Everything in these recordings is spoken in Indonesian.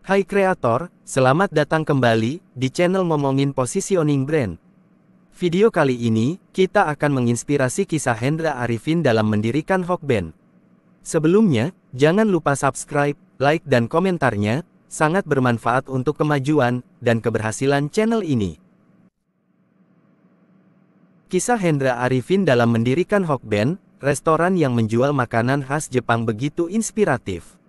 Hai kreator, selamat datang kembali di channel Ngomongin Positioning Brand. Video kali ini, kita akan menginspirasi kisah Hendra Arifin dalam mendirikan Hokben. Sebelumnya, jangan lupa subscribe, like dan komentarnya, sangat bermanfaat untuk kemajuan dan keberhasilan channel ini. Kisah Hendra Arifin dalam mendirikan Hokben, restoran yang menjual makanan khas Jepang begitu inspiratif.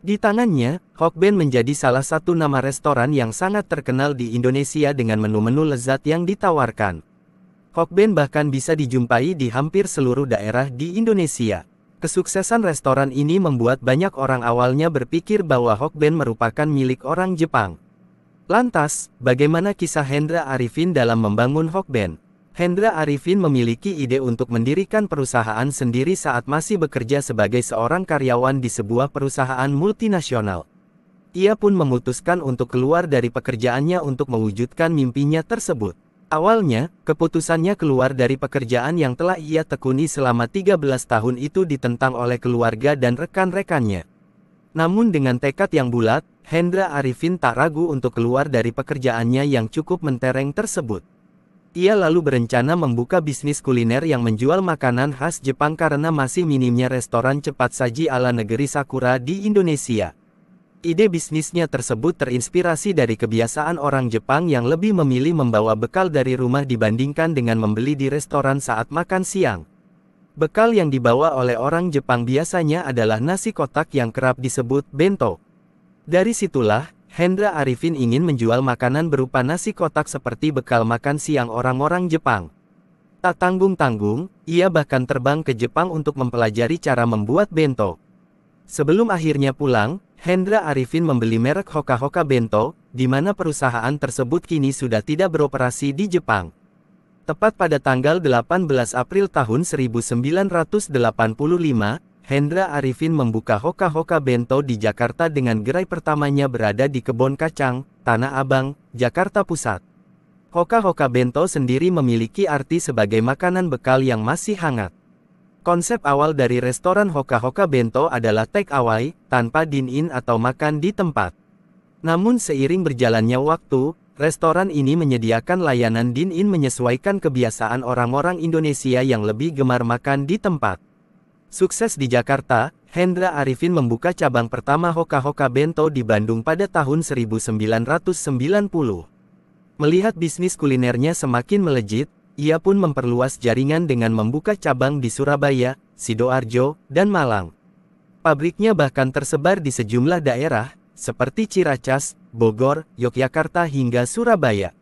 Di tangannya, Hokben menjadi salah satu nama restoran yang sangat terkenal di Indonesia dengan menu-menu lezat yang ditawarkan. Hokben bahkan bisa dijumpai di hampir seluruh daerah di Indonesia. Kesuksesan restoran ini membuat banyak orang awalnya berpikir bahwa Hokben merupakan milik orang Jepang. Lantas, bagaimana kisah Hendra Arifin dalam membangun Hokben? Hendra Arifin memiliki ide untuk mendirikan perusahaan sendiri saat masih bekerja sebagai seorang karyawan di sebuah perusahaan multinasional. Ia pun memutuskan untuk keluar dari pekerjaannya untuk mewujudkan mimpinya tersebut. Awalnya, keputusannya keluar dari pekerjaan yang telah ia tekuni selama 13 tahun itu ditentang oleh keluarga dan rekan-rekannya. Namun dengan tekad yang bulat, Hendra Arifin tak ragu untuk keluar dari pekerjaannya yang cukup mentereng tersebut. Ia lalu berencana membuka bisnis kuliner yang menjual makanan khas Jepang karena masih minimnya restoran cepat saji ala negeri Sakura di Indonesia. Ide bisnisnya tersebut terinspirasi dari kebiasaan orang Jepang yang lebih memilih membawa bekal dari rumah dibandingkan dengan membeli di restoran saat makan siang. Bekal yang dibawa oleh orang Jepang biasanya adalah nasi kotak yang kerap disebut bento. Dari situlah, Hendra Arifin ingin menjual makanan berupa nasi kotak seperti bekal makan siang orang-orang Jepang. Tak tanggung-tanggung, ia bahkan terbang ke Jepang untuk mempelajari cara membuat bento. Sebelum akhirnya pulang, Hendra Arifin membeli merek Hoka Hoka Bento, di mana perusahaan tersebut kini sudah tidak beroperasi di Jepang. Tepat pada tanggal 18 April tahun 1985, Hendra Arifin membuka Hoka Hoka Bento di Jakarta dengan gerai pertamanya berada di Kebon Kacang, Tanah Abang, Jakarta Pusat. Hoka Hoka Bento sendiri memiliki arti sebagai makanan bekal yang masih hangat. Konsep awal dari restoran Hoka Hoka Bento adalah take away, tanpa dine-in atau makan di tempat. Namun seiring berjalannya waktu, restoran ini menyediakan layanan dine-in menyesuaikan kebiasaan orang-orang Indonesia yang lebih gemar makan di tempat. Sukses di Jakarta, Hendra Arifin membuka cabang pertama Hoka Hoka Bento di Bandung pada tahun 1990. Melihat bisnis kulinernya semakin melejit, ia pun memperluas jaringan dengan membuka cabang di Surabaya, Sidoarjo, dan Malang. Pabriknya bahkan tersebar di sejumlah daerah, seperti Ciracas, Bogor, Yogyakarta hingga Surabaya.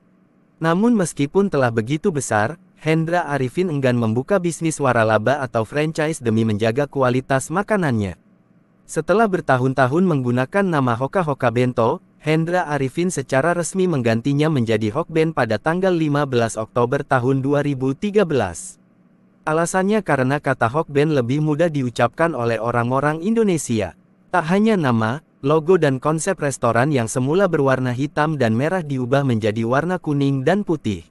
Namun meskipun telah begitu besar, Hendra Arifin enggan membuka bisnis waralaba atau franchise demi menjaga kualitas makanannya. Setelah bertahun-tahun menggunakan nama Hoka Hoka Bento, Hendra Arifin secara resmi menggantinya menjadi Hokben pada tanggal 15 Oktober tahun 2013. Alasannya karena kata Hokben lebih mudah diucapkan oleh orang-orang Indonesia. Tak hanya nama, logo dan konsep restoran yang semula berwarna hitam dan merah diubah menjadi warna kuning dan putih.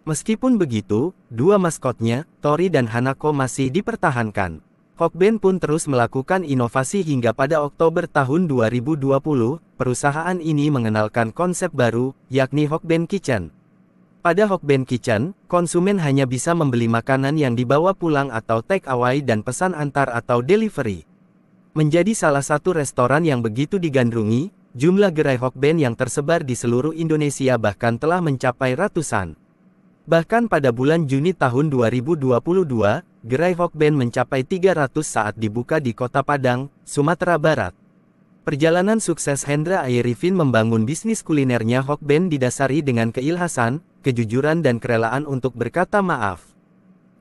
Meskipun begitu, dua maskotnya, Tori dan Hanako masih dipertahankan. Hokben pun terus melakukan inovasi hingga pada Oktober tahun 2020, perusahaan ini mengenalkan konsep baru, yakni Hokben Kitchen. Pada Hokben Kitchen, konsumen hanya bisa membeli makanan yang dibawa pulang atau take away dan pesan antar atau delivery. Menjadi salah satu restoran yang begitu digandrungi, jumlah gerai Hokben yang tersebar di seluruh Indonesia bahkan telah mencapai ratusan. Bahkan pada bulan Juni tahun 2022, gerai Hokben mencapai 300 saat dibuka di Kota Padang, Sumatera Barat. Perjalanan sukses Hendra Arifin membangun bisnis kulinernya Hokben didasari dengan keikhlasan, kejujuran dan kerelaan untuk berkata maaf.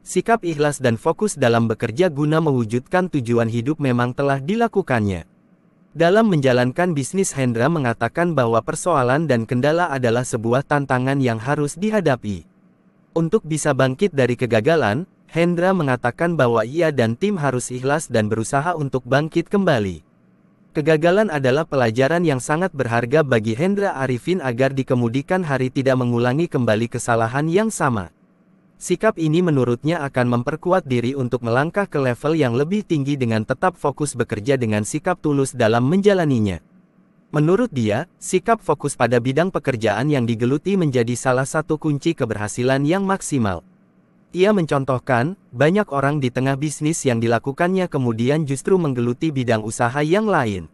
Sikap ikhlas dan fokus dalam bekerja guna mewujudkan tujuan hidup memang telah dilakukannya. Dalam menjalankan bisnis, Hendra mengatakan bahwa persoalan dan kendala adalah sebuah tantangan yang harus dihadapi. Untuk bisa bangkit dari kegagalan, Hendra mengatakan bahwa ia dan tim harus ikhlas dan berusaha untuk bangkit kembali. Kegagalan adalah pelajaran yang sangat berharga bagi Hendra Arifin agar di kemudian hari tidak mengulangi kembali kesalahan yang sama. Sikap ini menurutnya akan memperkuat diri untuk melangkah ke level yang lebih tinggi dengan tetap fokus bekerja dengan sikap tulus dalam menjalaninya. Menurut dia, sikap fokus pada bidang pekerjaan yang digeluti menjadi salah satu kunci keberhasilan yang maksimal. Ia mencontohkan, banyak orang di tengah bisnis yang dilakukannya kemudian justru menggeluti bidang usaha yang lain.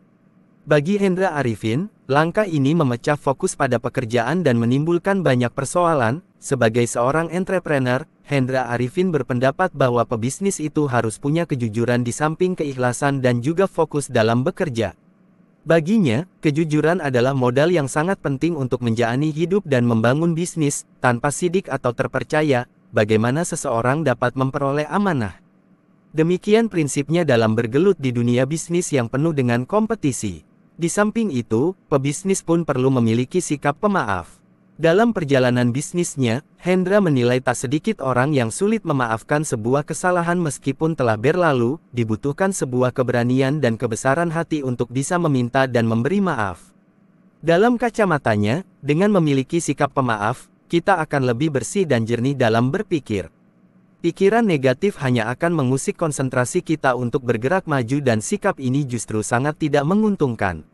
Bagi Hendra Arifin, langkah ini memecah fokus pada pekerjaan dan menimbulkan banyak persoalan. Sebagai seorang entrepreneur, Hendra Arifin berpendapat bahwa pebisnis itu harus punya kejujuran di samping keikhlasan dan juga fokus dalam bekerja. Baginya, kejujuran adalah modal yang sangat penting untuk menjalani hidup dan membangun bisnis. Tanpa sidik atau terpercaya, bagaimana seseorang dapat memperoleh amanah? Demikian prinsipnya dalam bergelut di dunia bisnis yang penuh dengan kompetisi. Di samping itu, pebisnis pun perlu memiliki sikap pemaaf. Dalam perjalanan bisnisnya, Hendra menilai tak sedikit orang yang sulit memaafkan sebuah kesalahan meskipun telah berlalu. Dibutuhkan sebuah keberanian dan kebesaran hati untuk bisa meminta dan memberi maaf. Dalam kacamatanya, dengan memiliki sikap pemaaf, kita akan lebih bersih dan jernih dalam berpikir. Pikiran negatif hanya akan mengusik konsentrasi kita untuk bergerak maju dan sikap ini justru sangat tidak menguntungkan.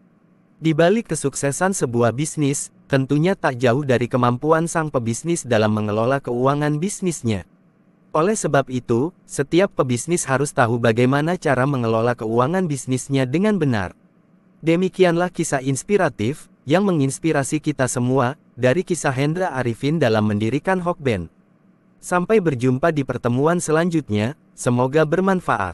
Di balik kesuksesan sebuah bisnis, tentunya tak jauh dari kemampuan sang pebisnis dalam mengelola keuangan bisnisnya. Oleh sebab itu, setiap pebisnis harus tahu bagaimana cara mengelola keuangan bisnisnya dengan benar. Demikianlah kisah inspiratif, yang menginspirasi kita semua, dari kisah Hendra Arifin dalam mendirikan Hokben. Sampai berjumpa di pertemuan selanjutnya, semoga bermanfaat.